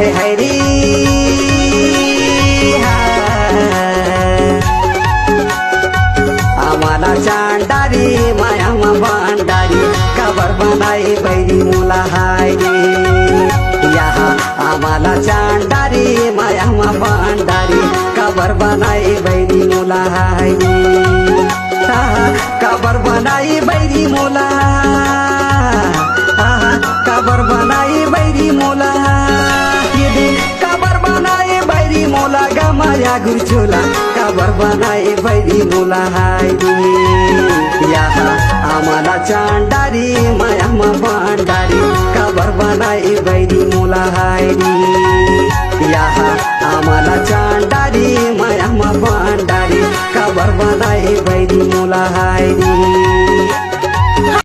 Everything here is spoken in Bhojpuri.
है हैरी आम्हाला चांडारी मायामा भांडारी खबर बनाई बैरी मुला हाय रे यहाँ आम्हाला चांडारी मायामा भांडारी खबर बनाई बैरी मुला हाय रे खबर बनाई बैरी मुला खबर बनाई बैरी मोला ये खबर बनाए बैरी मोला गमाया गुरचोला खबर बनाए बैरी मोला हाय यहाँ आम्हाला चांडारी मायामा भांडारी खबर बनाए बैरी मोला हाय यहाँ आम्हाला चांडारी मायामा भांडारी खबर बनाए बैरी मोला हाय